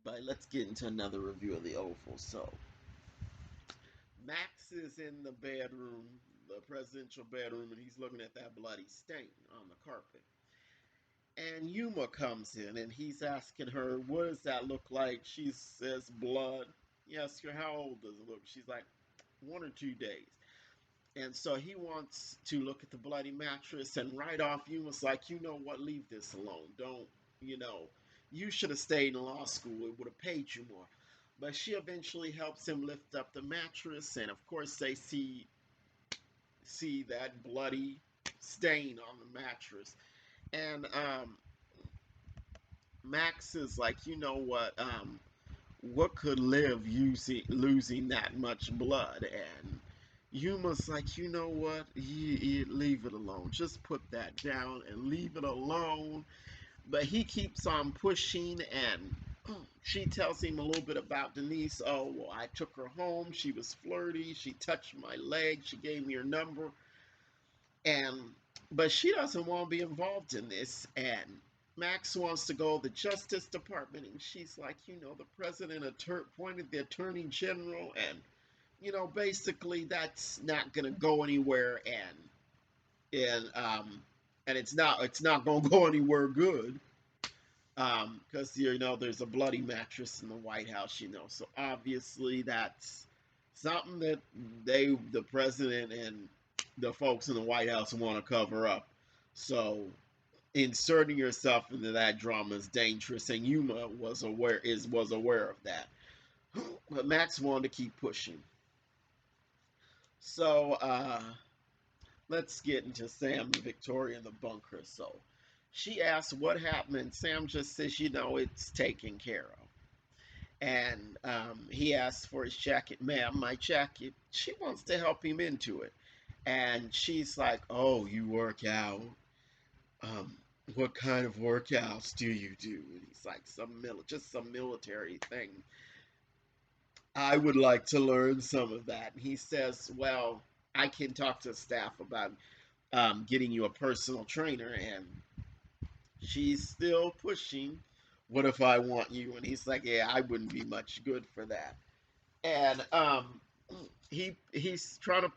But let's get into another review of the Oval. So, Max is in the bedroom, the presidential bedroom, and he's looking at that bloody stain on the carpet. And Yuma comes in and he's asking her, "What does that look like?" She says, "Blood." He asks her, "How old does it look?" She's like, 1 or 2 days. And so he wants to look at the bloody mattress, and right off, Yuma's like, "You know what? Leave this alone. Don't, you know, you should have stayed in law school. It would have paid you more." But she eventually helps him lift up the mattress, and of course, they see that bloody stain on the mattress. And Max is like, "You know what could live using losing that much blood?" And Yuma's like, "You know what? Leave it alone. Just put that down and leave it alone." But he keeps on pushing, and she tells him a little bit about Denise. "Oh, well, I took her home. She was flirty. She touched my leg. She gave me her number." And but she doesn't want to be involved in this. And Max wants to go to the Justice Department, and she's like, "The president appointed the attorney general, and basically that's not gonna go anywhere, and it's not gonna go anywhere good, because there's a bloody mattress in the White House, so obviously that's something that the president and the folks in the White House want to cover up. So inserting yourself into that drama is dangerous, and Yuma was aware of that. But Max wanted to keep pushing. So let's get into Sam and Victoria in the bunker. So she asks what happened, and Sam just says, it's taken care of. And he asks for his jacket. "Ma'am, my jacket." She wants to help him into it. And she's like, "Oh, you work out? Um, what kind of workouts do you do?" And he's like, just some military thing. "I would like to learn some of that." And he says, "Well, I can talk to staff about getting you a personal trainer." And she's still pushing. "What if I want you?" And he's like, "Yeah, I wouldn't be much good for that." And he's trying to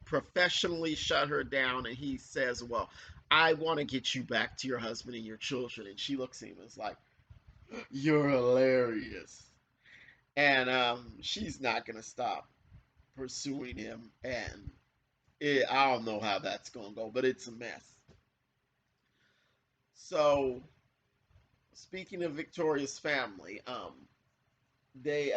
professionally shut her down, and he says, "Well, I want to get you back to your husband and your children." And she looks at him and is like, "You're hilarious." And she's not gonna stop pursuing him, and I don't know how that's gonna go, but it's a mess. So speaking of Victoria's family, they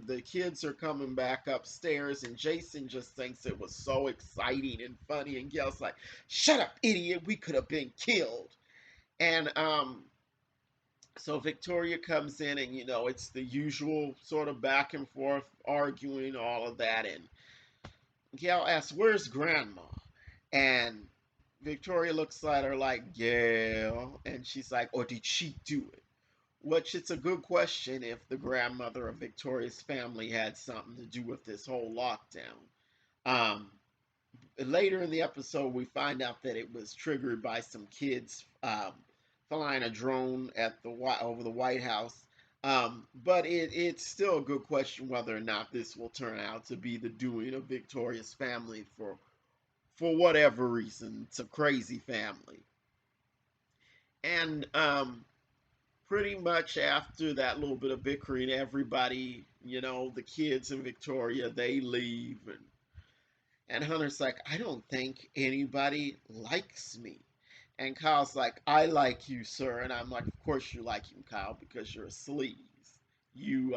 the kids are coming back upstairs, and Jason just thinks it was so exciting and funny, and Gail's like, "Shut up, idiot, we could have been killed." And so Victoria comes in, and it's the usual sort of back and forth arguing, all of that. And Gail asks, "Where's grandma?" And Victoria looks at her like, "Gail," and she's like, "Or did she do it?" Which it's a good question if the grandmother of Victoria's family had something to do with this whole lockdown. Um, Later in the episode, we find out that it was triggered by some kids flying a drone at over the White House. But it's still a good question whether or not this will turn out to be the doing of Victoria's family for whatever reason. It's a crazy family. And pretty much after that little bit of bickering, everybody, the kids in Victoria, they leave. And Hunter's like, "I don't think anybody likes me." And Kyle's like, "I like you, sir." And I'm like, "Of course you like him, Kyle, because you're a sleaze. You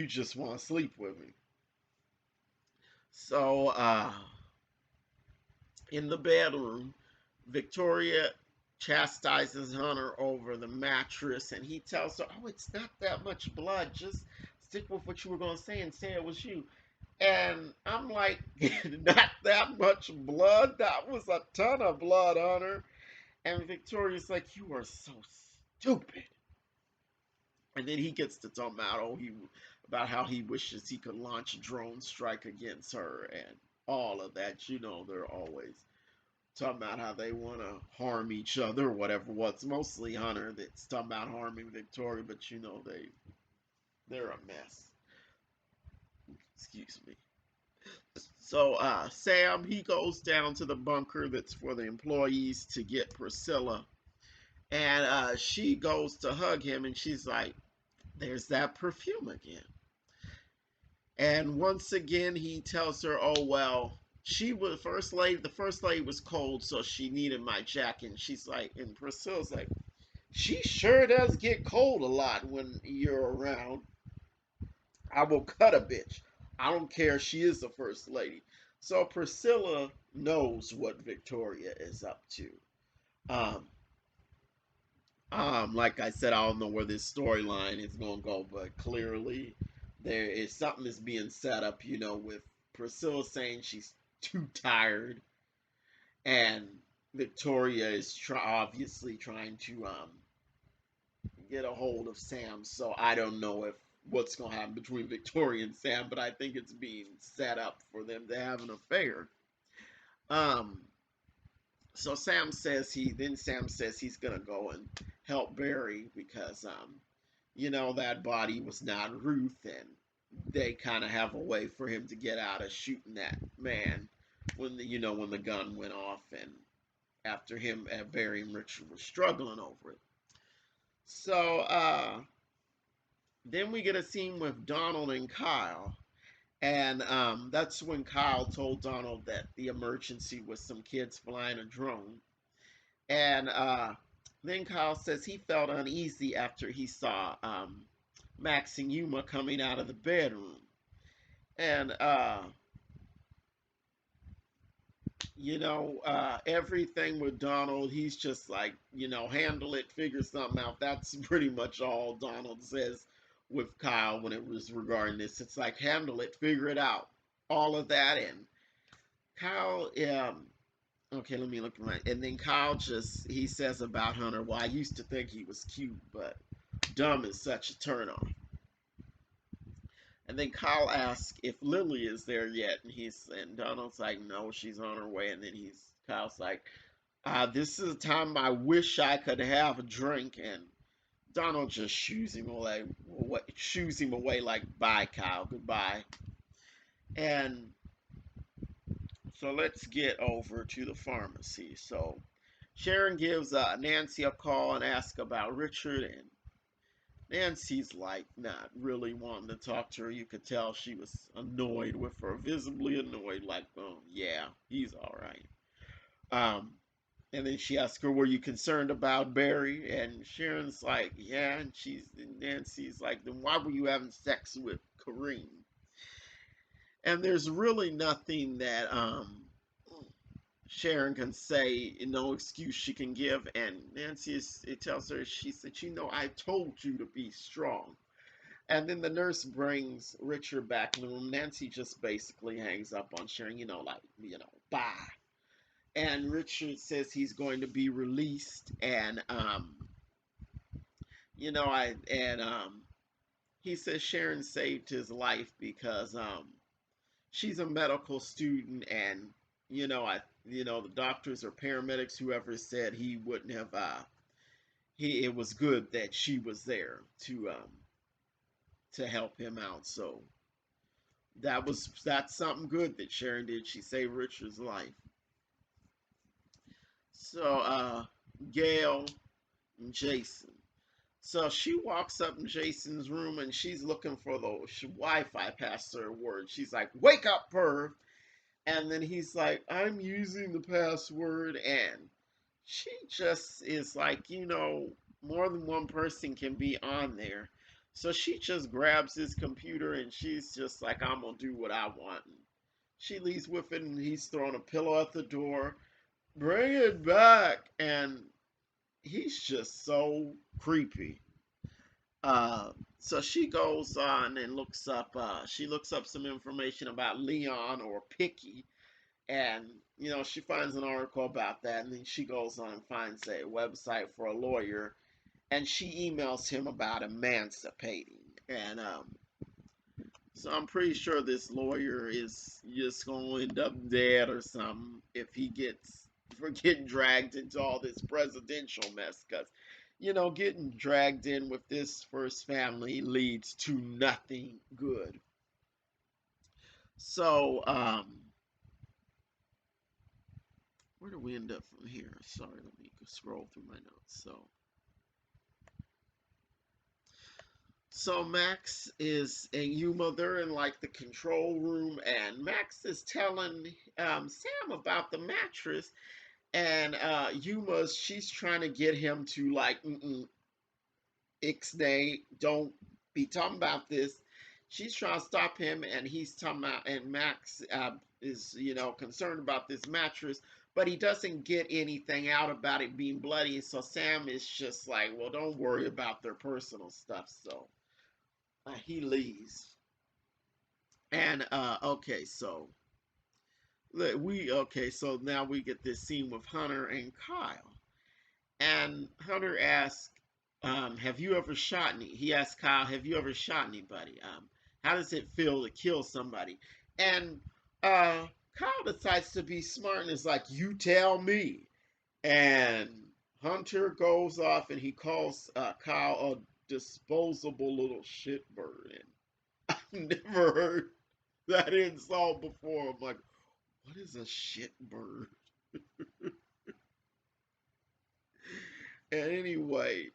just want to sleep with me." So in the bedroom, Victoria chastises Hunter over the mattress, and he tells her, "Oh, it's not that much blood. Just stick with what you were going to say and say it was you." And I'm like, "Not that much blood? That was a ton of blood, Hunter." And Victoria's like, "You are so stupid." And then he gets to talk about, about how he wishes he could launch a drone strike against her and all of that. They're always talking about how they want to harm each other or whatever. Well, it's mostly Hunter that's talking about harming Victoria, but you know they're a mess. Excuse me. So Sam, he goes down to the bunker that's for the employees to get Priscilla, and she goes to hug him, and she's like, "There's that perfume again." And once again, he tells her, "Oh well, she was first lady. The first lady was cold, so she needed my jacket." And she's like, and Priscilla's like, "She sure does get cold a lot when you're around. I will cut a bitch. I don't care. She is the first lady." So Priscilla knows what Victoria is up to. Um, like I said, I don't know where this storyline is gonna go, but clearly there is something that's being set up, you know, with Priscilla saying she's too tired, and Victoria is obviously trying to get a hold of Sam. So I don't know if what's gonna happen between Victoria and Sam, but I think it's being set up for them to have an affair. Um, so Sam says he's gonna go and help Barry because you know that body was not Ruth, and they kind of have a way for him to get out of shooting that man when when the gun went off, and after him Barry and Richard were struggling over it. So then we get a scene with Donald and Kyle. And that's when Kyle told Donald that the emergency was some kids flying a drone. And then Kyle says he felt uneasy after he saw Max and Yuma coming out of the bedroom. And, everything with Donald, he's just like, handle it, figure something out. That's pretty much all Donald says with Kyle when it was regarding this. It's like, handle it, figure it out. All of that. And Kyle, okay, let me look at my. And then Kyle he says about Hunter, well, I used to think he was cute, but dumb is such a turnoff. And then Kyle asks if Lily is there yet, and Donald's like, no, she's on her way. And then Kyle's like, this is a time I wish I could have a drink. And Donald just shoos him away like, bye, Kyle, goodbye. And so let's get over to the pharmacy. So Sharon gives Nancy a call and asks about Richard, and Nancy's like not really wanting to talk to her. You could tell she was annoyed with her, visibly annoyed, like, oh, yeah, he's all right. Um, and then she asks her, were you concerned about Barry? And Sharon's like, yeah. And Nancy's like, then why were you having sex with Kareem? And there's really nothing that Sharon can say, no excuse she can give. And it tells her, she said, I told you to be strong. And then the nurse brings Richard back in the room. Nancy just basically hangs up on Sharon, bye. And Richard says he's going to be released. And, he says Sharon saved his life because, she's a medical student, and the doctors or paramedics, whoever said he wouldn't have it was good that she was there to help him out. So that's something good that Sharon did. She saved Richard's life. So Gail and Jason. So she walks up in Jason's room and she's looking for the Wi-Fi password. She's like, "Wake up, perv!" And then he's like, "I'm using the password," and she just is like, more than one person can be on there. So she just grabs his computer and she's just like, "I'm gonna do what I want." And she leaves with it, and he's throwing a pillow at the door. "Bring it back!" And he's just so creepy. So she goes on and she looks up some information about Leon or Picky, and she finds an article about that, and then she goes on and finds a website for a lawyer, and she emails him about emancipating. And so I'm pretty sure this lawyer is just going to end up dead or something if he gets for getting dragged into all this presidential mess. Because, getting dragged in with this first family leads to nothing good. So, where do we end up from here? Sorry, let me scroll through my notes. So Max is and Yuma, they're in like the control room, and Max is telling Sam about the mattress, and she's trying to get him to like, ixnay, don't be talking about this. She's trying to stop him, and he's talking about, and Max is, concerned about this mattress, but he doesn't get anything out about it being bloody. So Sam is just like, well, don't worry about their personal stuff. So he leaves. And so now we get this scene with Hunter and Kyle. And Hunter asks, have you ever shot any? He asks Kyle, have you ever shot anybody? How does it feel to kill somebody? And Kyle decides to be smart and is like, you tell me. And Hunter goes off and he calls Kyle a disposable little shitbird. And I've never heard that insult before. I'm like, what is a shitbird? And anyway,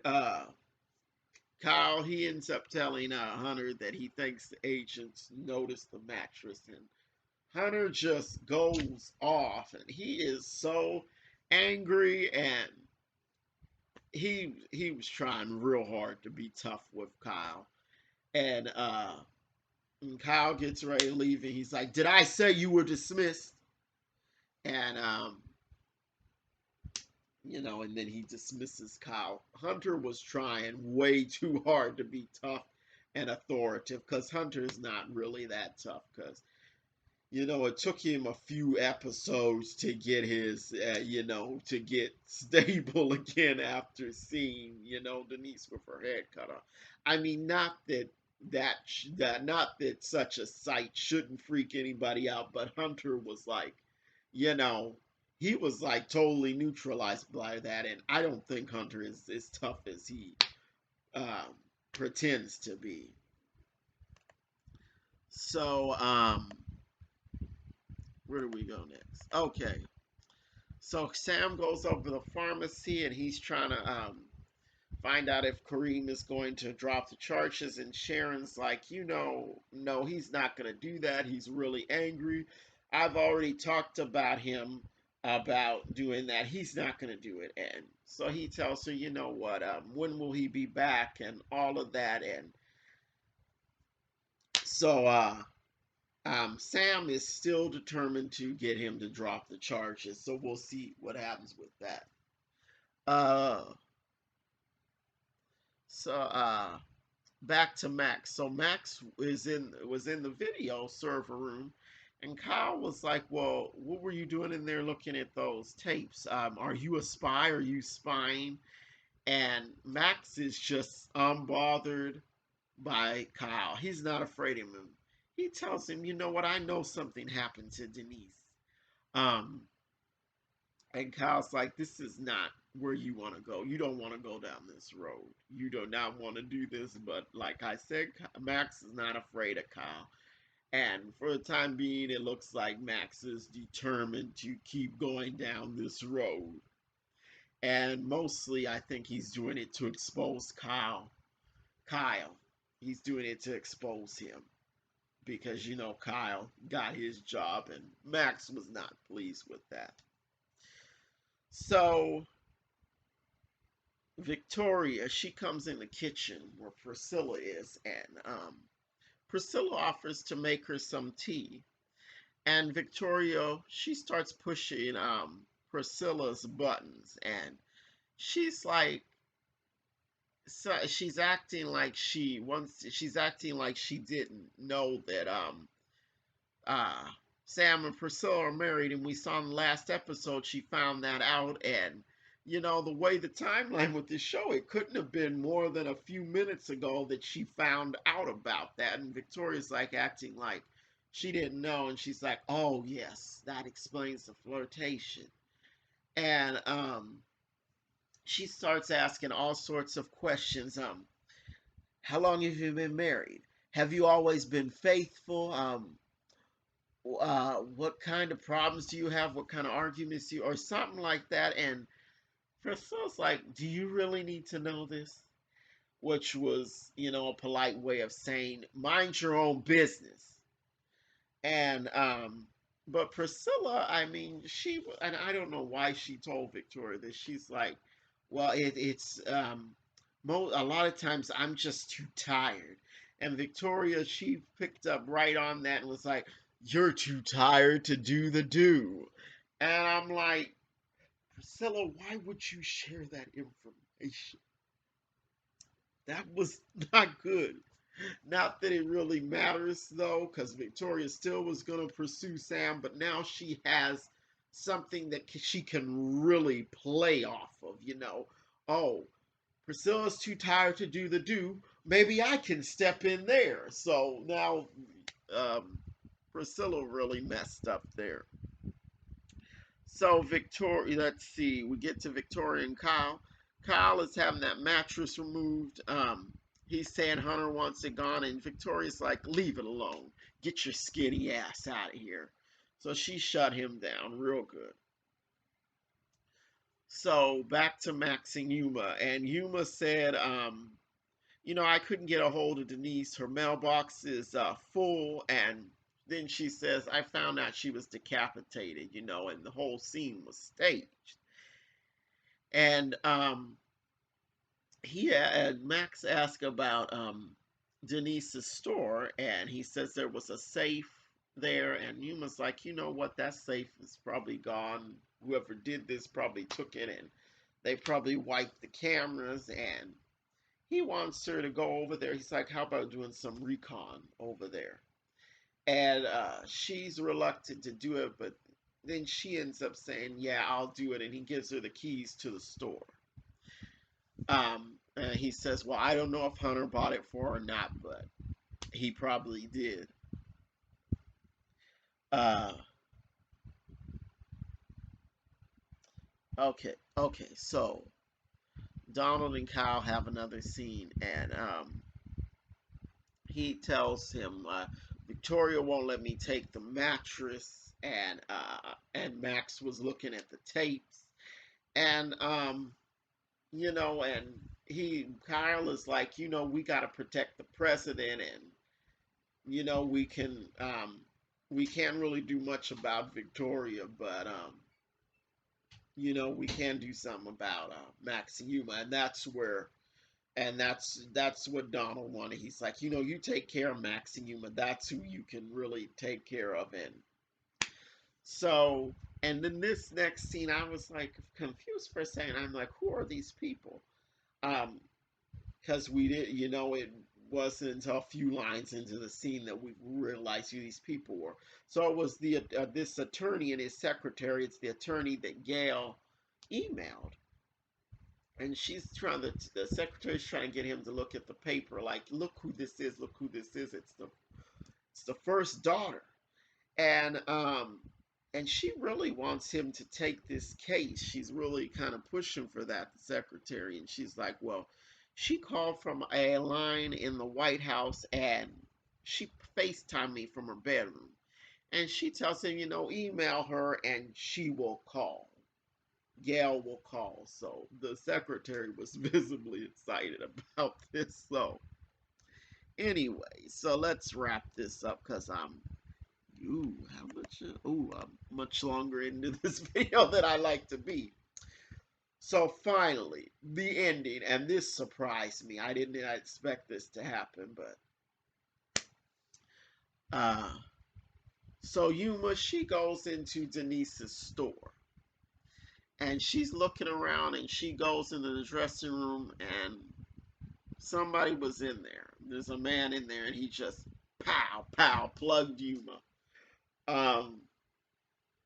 uh, Kyle, he ends up telling Hunter that he thinks the agents noticed the mattress, and Hunter just goes off, and he is so angry, and he was trying real hard to be tough with Kyle, and Kyle gets ready to leave, and he's like, "Did I say you were dismissed?" And and then he dismisses Kyle. Hunter was trying way too hard to be tough and authoritative because Hunter's not really that tough because, it took him a few episodes to get to get stable again after seeing, Denise with her head cut off. I mean, not that such a sight shouldn't freak anybody out, but Hunter was like, you know, he was like totally neutralized by that, and I don't think Hunter is as tough as he um, pretends to be. So, where do we go next? Okay, so Sam goes over to the pharmacy and he's trying to find out if Kareem is going to drop the charges. And Sharon's like, no, he's not going to do that. He's really angry. I've already talked about him about doing that. He's not going to do it. And so he tells her, you know what, when will he be back and all of that. And so Sam is still determined to get him to drop the charges. So we'll see what happens with that. Uh, so back to Max. So Max was in the video server room, and Kyle was like, "Well, what were you doing in there looking at those tapes? Are you a spy? Are you spying?" And Max is just unbothered by Kyle. He's not afraid of him. He tells him, "You know what? I know something happened to Denise." Um, and Kyle's like, this is not where you want to go. You don't want to go down this road. You do not want to do this. But like I said, Max is not afraid of Kyle. And for the time being, it looks like Max is determined to keep going down this road. And mostly, I think he's doing it to expose Kyle. Kyle. He's doing it to expose him. Because, Kyle got his job, and Max was not pleased with that. So Victoria, she comes in the kitchen where Priscilla is, and Priscilla offers to make her some tea. And Victoria, she starts pushing Priscilla's buttons, and she's like, so she's acting like she didn't know that uh Sam and Priscilla are married, and we saw in the last episode she found that out. And the way the timeline with this show, it couldn't have been more than a few minutes ago that she found out about that. And Victoria's like acting like She didn't know, and she's like, "Oh yes, that explains the flirtation." And she starts asking all sorts of questions. How long have you been married? Have you always been faithful? What kind of problems do you have? What kind of arguments do you, or something like that? And Priscilla's like, "Do you really need to know this?" Which was, a polite way of saying, "Mind your own business." And but Priscilla, I mean, and I don't know why she told Victoria this. She's like, "Well, it's a lot of times I'm just too tired." And Victoria, she picked up right on that and was like, "You're too tired to do the do." And I'm like, Priscilla, why would you share that information? That was not good. Not that it really matters though, because Victoria still was going to pursue Sam, but now she has something that she can really play off of, Oh, Priscilla's too tired to do the do. Maybe I can step in there. So now um, Priscilla really messed up there. So Victoria, let's see, we get to Victoria and Kyle. Kyle is having that mattress removed. He's saying Hunter wants it gone, and Victoria's like, "Leave it alone. Get your skinny ass out of here." So she shut him down real good. So back to Max and Yuma, and Yuma said, I couldn't get a hold of Denise. Her mailbox is full, and then she says, "I found out she was decapitated, and the whole scene was staged." And Max asked about Denise's store, and he says there was a safe there, and Yuma's like, "You know what? That safe is probably gone. Whoever did this probably took it, and they probably wiped the cameras." And he wants her to go over there. He's like, "How about doing some recon over there?" And she's reluctant to do it, but then she ends up saying, "Yeah, I'll do it," and he gives her the keys to the store. And he says, "Well, I don't know if Hunter bought it for her or not, but he probably did." Uh, okay. So Donald and Kyle have another scene, and he tells him, "Victoria won't let me take the mattress," and Max was looking at the tapes, and and Kyle is like, "We got to protect the president, and we can't really do much about Victoria, but we can do something about Max and Yuma." And that's what Donald wanted. He's like, "You take care of Max and Yuma. That's who you can really take care of." And so, and then this next scene, I was like confused for a second. I'm like, "Who are these people?" Um, because we did, it wasn't until a few lines into the scene that we realized who these people were. So it was this attorney and his secretary. It's the attorney that Gail emailed, and the secretary's trying to get him to look at the paper, like, "Look who this is, look who this is. It's the first daughter." And she really wants him to take this case. She's really kind of pushing for that, the secretary. And she's like, "Well, she called from a line in the White House, and she FaceTimed me from her bedroom." And she tells him, "Email her and she will call. Gail will call." So the secretary was visibly excited about this. So anyway, so let's wrap this up because I'm much longer into this video than I like to be. So finally, the ending, and this surprised me. I didn't expect this to happen, but uh so Yuma, she goes into Denise's store, and she's looking around, and she goes into the dressing room, and somebody was in there. There's a man in there, and he just pow pow plugged Yuma. Um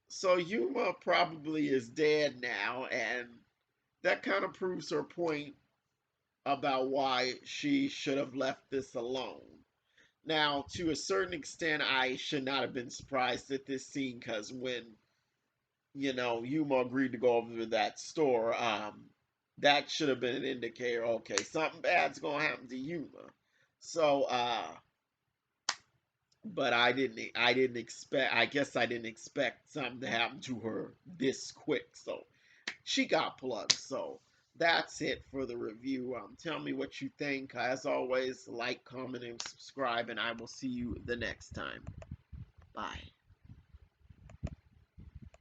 so Yuma probably is dead now, and that kind of proves her point about why she should have left this alone. Now, to a certain extent, I should not have been surprised at this scene because when Yuma agreed to go over to that store, that should have been an indicator. Okay, something bad's gonna happen to Yuma. So, but I didn't expect. I guess I didn't expect something to happen to her this quick. So she got plugged. So that's it for the review. Tell me what you think. As always, like, comment, and subscribe, and I will see you the next time. Bye.